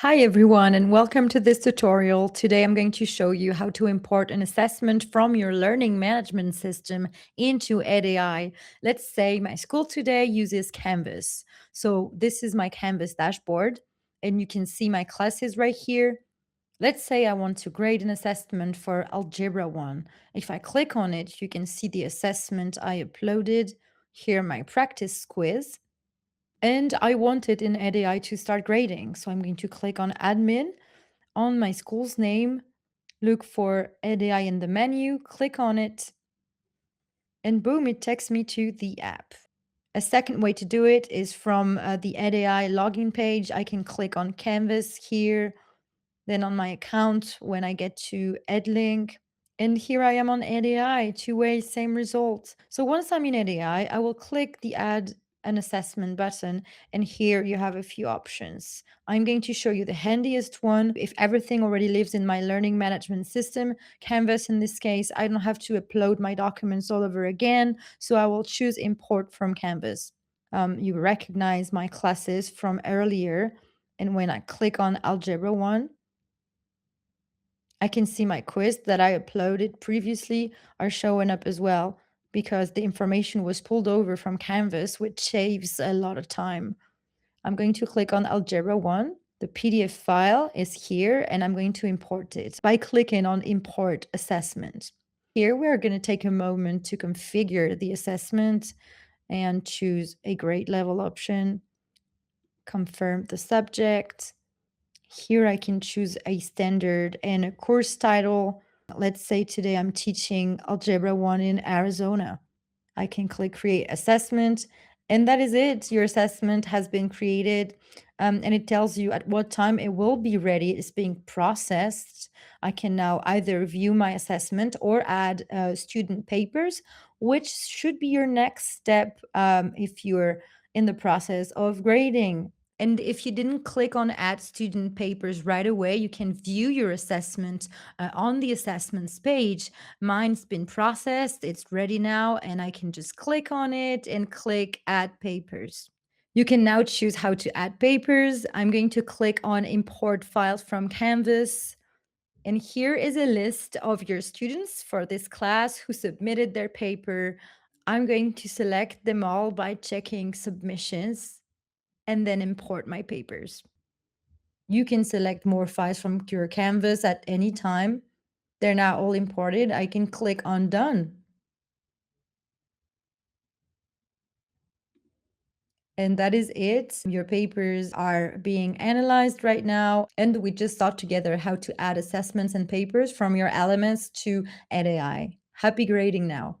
Hi everyone and welcome to this tutorial. Today I'm going to show you how to import an assessment from your learning management system into Ed.ai. Let's say my school today uses Canvas. So this is my Canvas dashboard and you can see my classes right here. Let's say I want to grade an assessment for Algebra 1. If I click on it, you can see the assessment I uploaded. Here my practice quiz. And I wanted in Ed.ai to start grading. So I'm going to click on admin on my school's name, look for Ed.ai in the menu, click on it, and boom, it takes me to the app. A second way to do it is from the Ed.ai login page. I can click on Canvas here, then on my account when I get to EdLink. And here I am on Ed.ai, two-way, same result. So once I'm in Ed.ai, I will click the Add an Assessment button, and here you have a few options. I'm going to show you the handiest one. If everything already lives in my learning management system, Canvas in this case, I don't have to upload my documents all over again, so I will choose Import from Canvas. You recognize my classes from earlier, and when I click on Algebra 1, I can see my quiz that I uploaded previously are showing up as well because the information was pulled over from Canvas, which saves a lot of time. I'm going to click on Algebra 1. The PDF file is here and I'm going to import it by clicking on Import Assessment. Here we're going to take a moment to configure the assessment and choose a grade level option, confirm the subject. Here I can choose a standard and a course title. Let's say today I'm teaching Algebra 1 in Arizona. I can click Create Assessment, and that is it. Your assessment has been created, and it tells you at what time it will be ready. It's being processed. I can now either view my assessment or add student papers, which should be your next step if you're in the process of grading. And if you didn't click on Add Student Papers right away, you can view your assessment on the assessments page. Mine's been processed, it's ready now, and I can just click on it and click Add Papers. You can now choose how to add papers. I'm going to click on Import Files from Canvas. And here is a list of your students for this class who submitted their paper. I'm going to select them all by checking Submissions and then import my papers. You can select more files from your Canvas at any time. They're now all imported. I can click on Done. And that is it. Your papers are being analyzed right now. And we just thought together how to add assessments and papers from your LMS to Ed.ai. Happy grading now.